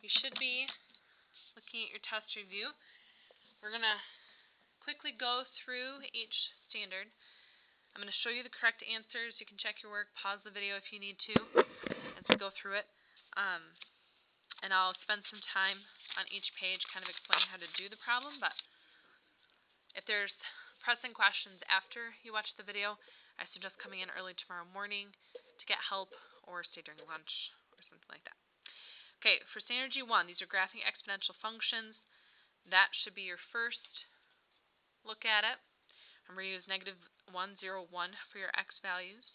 you should be looking at your test review. We're going to quickly go through each standard. I'm going to show you the correct answers. You can check your work, pause the video if you need to as we go through it. And I'll spend some time on each page kind of explaining how to do the problem. But if there's pressing questions after you watch the video, I suggest coming in early tomorrow morning to get help or stay during lunch or something like that. Okay, for standard G1, these are graphing exponential functions. That should be your first look at it. Remember to use negative 1, 0, 1 for your x values.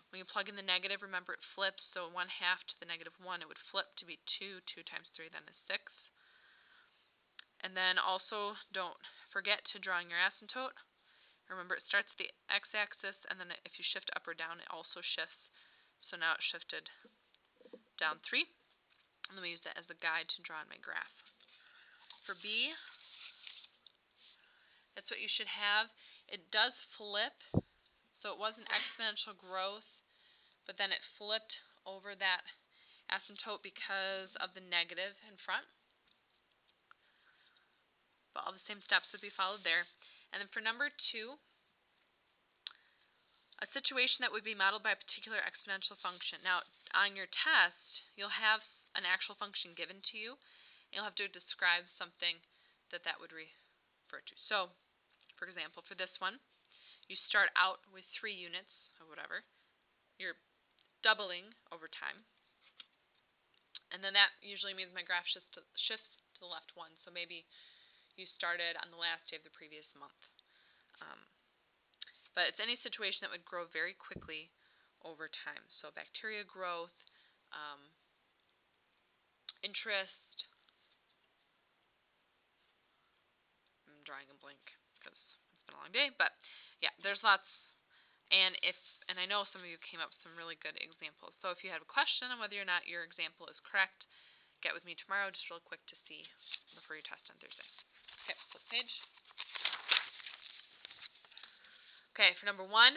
When you plug in the negative, remember it flips, so 1/2 to the negative 1, it would flip to be 2. 2 times 3 then is 6. And then also don't forget to draw in your asymptote. Remember it starts at the x-axis, and then if you shift up or down, it also shifts. So now it shifted down 3. And let me use that as a guide to draw in my graph. For B, that's what you should have. It does flip, so it was an exponential growth, but then it flipped over that asymptote because of the negative in front. But all the same steps would be followed there. And then for number 2, a situation that would be modeled by a particular exponential function. Now, on your test, you'll have an actual function given to you. And you'll have to describe something that would refer to. So, for example, for this one, you start out with 3 units of whatever. You're doubling over time. And then that usually means my graph shifts to the left 1. So maybe you started on the last day of the previous month. But it's any situation that would grow very quickly over time. So bacteria growth, interest. I'm drawing a blank because it's been a long day. But yeah, there's lots. And I know some of you came up with some really good examples. So if you have a question on whether or not your example is correct, get with me tomorrow just real quick to see before your test on Thursday. Okay, flip page. Okay, for number 1,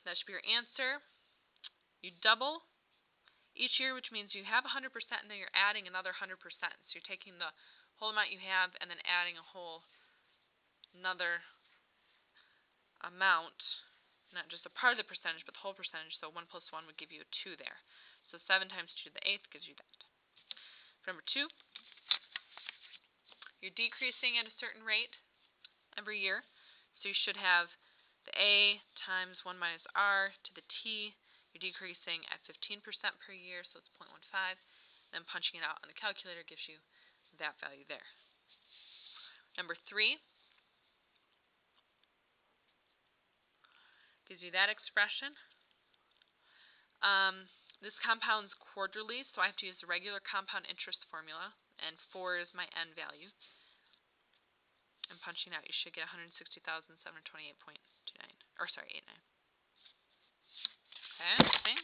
that should be your answer. You double each year, which means you have 100% and then you're adding another 100%. So you're taking the whole amount you have and then adding another amount. Not just a part of the percentage, but the whole percentage. So 1 plus 1 would give you a 2 there. So 7 times 2 to the 8th gives you that. For number 2, you're decreasing at a certain rate every year. So you should have the A times 1 minus R to the T. You're decreasing at 15% per year, so it's 0.15. Then punching it out on the calculator gives you that value there. Number 3 gives you that expression. This compounds quarterly, so I have to use the regular compound interest formula, and 4 is my N value. And punching out, you should get 160,728.29, or sorry, 89. Okay.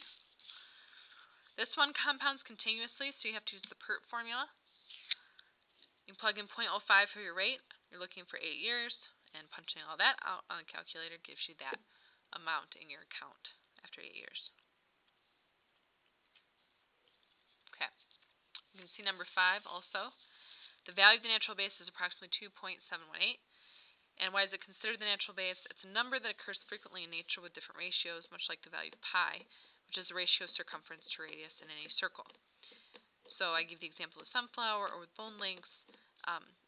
This one compounds continuously, so you have to use the PERT formula. You plug in 0.05 for your rate. You're looking for 8 years, and punching all that out on the calculator gives you that amount in your account after 8 years. Okay. You can see number 5 also. The value of the natural base is approximately 2.718. And why is it considered the natural base? It's a number that occurs frequently in nature with different ratios, much like the value of pi, which is the ratio of circumference to radius in any circle. So I give the example of sunflower or with bone lengths,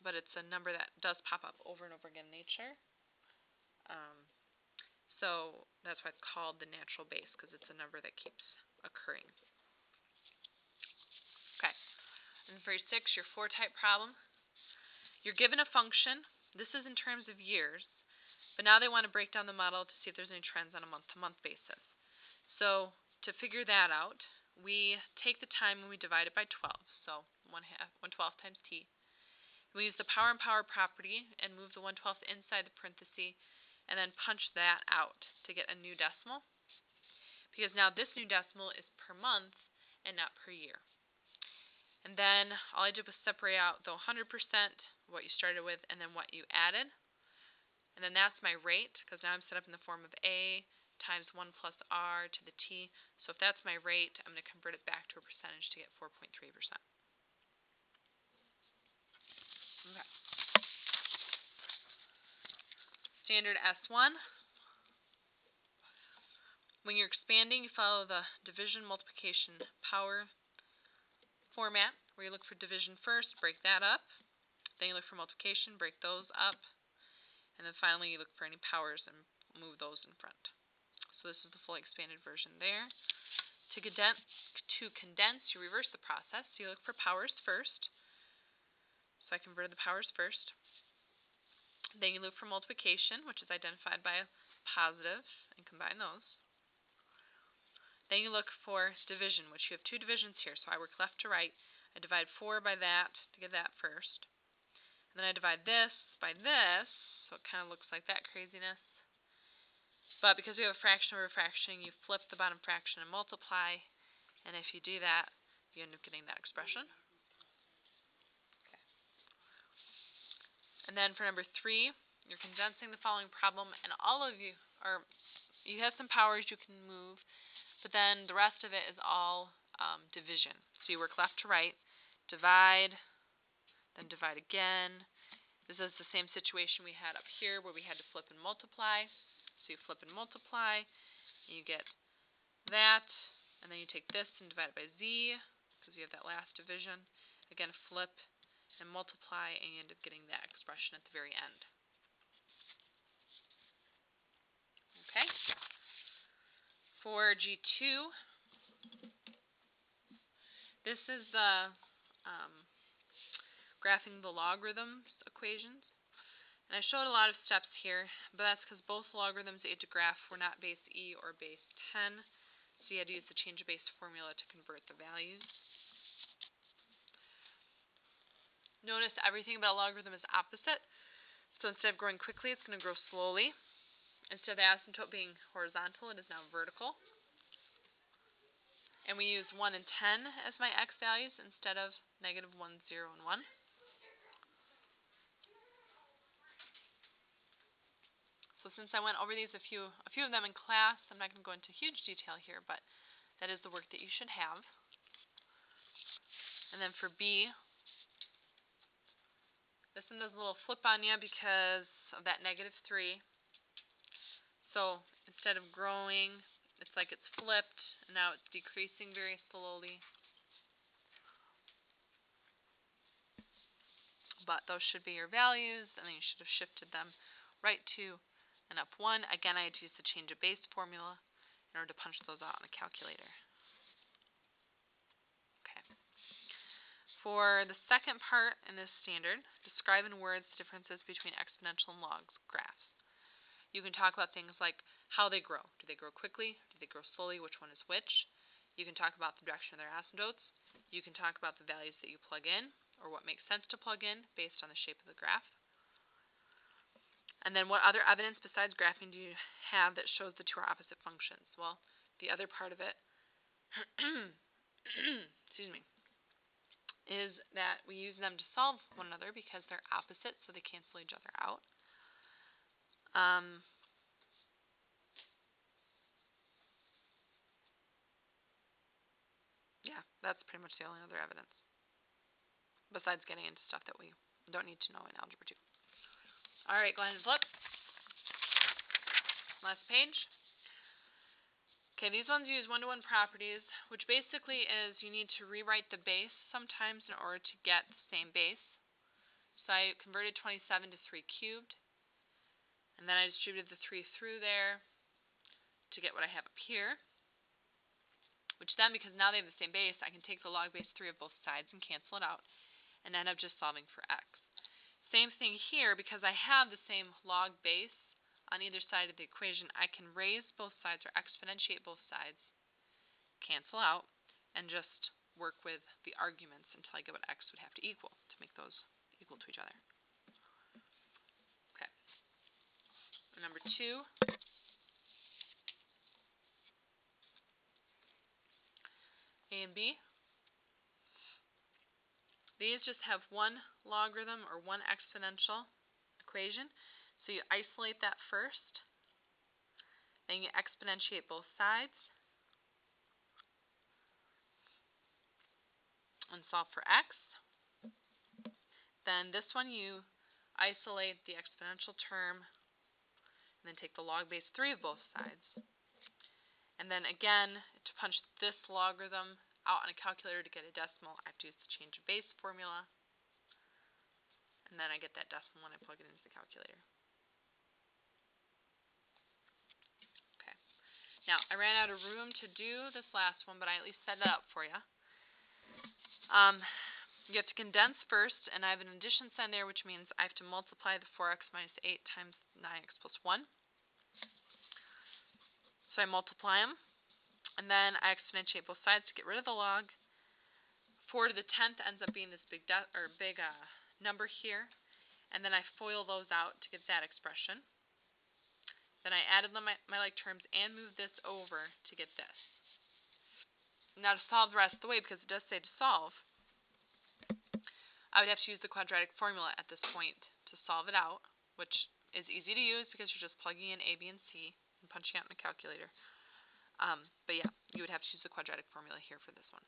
but it's a number that does pop up over and over again in nature. So that's why it's called the natural base, because it's a number that keeps occurring. Okay, and for your 6, your 4-type problem, you're given a function. This is in terms of years, but now they want to break down the model to see if there's any trends on a month-to-month basis. So to figure that out, we take the time and we divide it by 12, so 1/12 times t. We use the power and power property and move the 1/12 inside the parenthesis, and then punch that out to get a new decimal, because now this new decimal is per month and not per year. And then all I did was separate out the 100%, what you started with, and then what you added. And then that's my rate, because now I'm set up in the form of A times 1 plus R to the T. So if that's my rate, I'm going to convert it back to a percentage to get 4.3%. standard S1. When you're expanding, you follow the division, multiplication, power format, where you look for division first, break that up. Then you look for multiplication, break those up. And then finally you look for any powers and move those in front. So this is the fully expanded version there. To condense, you reverse the process. So you look for powers first. So I converted the powers first. Then you look for multiplication, which is identified by a positive, and combine those. Then you look for division, which you have two divisions here. So I work left to right. I divide 4 by that to get that first. And then I divide this by this, so it kind of looks like that craziness. But because we have a fraction over a fraction, you flip the bottom fraction and multiply. And if you do that, you end up getting that expression. Okay. And then for number 3, you're condensing the following problem, and all of you have some powers you can move, but then the rest of it is all division. So you work left to right, divide, then divide again. This is the same situation we had up here where we had to flip and multiply. So you flip and multiply, and you get that, and then you take this and divide it by z, because you have that last division. Again, flip and multiply, and you end up getting that expression at the very end. Okay? For G2, this is the graphing the logarithms equations. And I showed a lot of steps here, but that's because both logarithms that you had to graph were not base e or base 10. So you had to use the change of base formula to convert the values. Notice everything about a logarithm is opposite. So instead of growing quickly, it's going to grow slowly. Instead of the asymptote being horizontal, it is now vertical. And we use 1 and 10 as my x values instead of negative 1, 0, and 1. So since I went over these a few of them in class, I'm not going to go into huge detail here, but that is the work that you should have. And then for B, this one does a little flip on you because of that negative 3. So instead of growing, it's like it's flipped, and now it's decreasing very slowly. But those should be your values, and then you should have shifted them right 2 and up 1. Again, I had to use the change of base formula in order to punch those out on the calculator. Okay. For the second part in this standard, describe in words the differences between exponential and log graphs. You can talk about things like how they grow. Do they grow quickly? Do they grow slowly? Which one is which? You can talk about the direction of their asymptotes. You can talk about the values that you plug in, or what makes sense to plug in based on the shape of the graph. And then what other evidence besides graphing do you have that shows the two are opposite functions? Well, the other part of it excuse me, is that we use them to solve one another because they're opposite, so they cancel each other out. Yeah, that's pretty much the only other evidence, besides getting into stuff that we don't need to know in Algebra 2. Alright, go ahead and flip. Last page. Okay, these ones use one-to-one properties, which basically is you need to rewrite the base sometimes in order to get the same base. So I converted 27 to 3 cubed, and then I distributed the 3 through there to get what I have up here, which then, because now they have the same base, I can take the log base 3 of both sides and cancel it out, and end up just solving for x. Same thing here, because I have the same log base on either side of the equation, I can raise both sides or exponentiate both sides, cancel out, and just work with the arguments until I get what x would have to equal to make those equal to each other. Okay. Number 2. A and B. These just have one logarithm or one exponential equation. So you isolate that first, then you exponentiate both sides, and solve for x. Then this one you isolate the exponential term and then take the log base 3 of both sides. And then again, to punch this logarithm out on a calculator to get a decimal, I have to use the change of base formula. And then I get that decimal when I plug it into the calculator. Okay. Now, I ran out of room to do this last one, but I at least set it up for you. You have to condense first, and I have an addition sign there, which means I have to multiply the 4x minus 8 times 9x plus 1. So I multiply them, and then I exponentiate both sides to get rid of the log. 4 to the 10th ends up being this big number here, and then I FOIL those out to get that expression. Then I added my like terms and moved this over to get this. Now to solve the rest of the way, because it does say to solve, I would have to use the quadratic formula at this point to solve it out, which is easy to use because you're just plugging in A, B, and C and punching out in the calculator. But yeah, you would have to use the quadratic formula here for this one.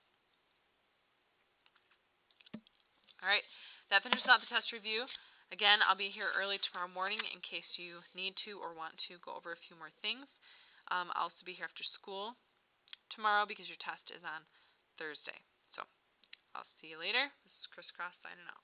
Alright, that finishes out the test review. Again, I'll be here early tomorrow morning in case you need to or want to go over a few more things. I'll also be here after school tomorrow because your test is on Thursday. So, I'll see you later. This is Crisscross signing out.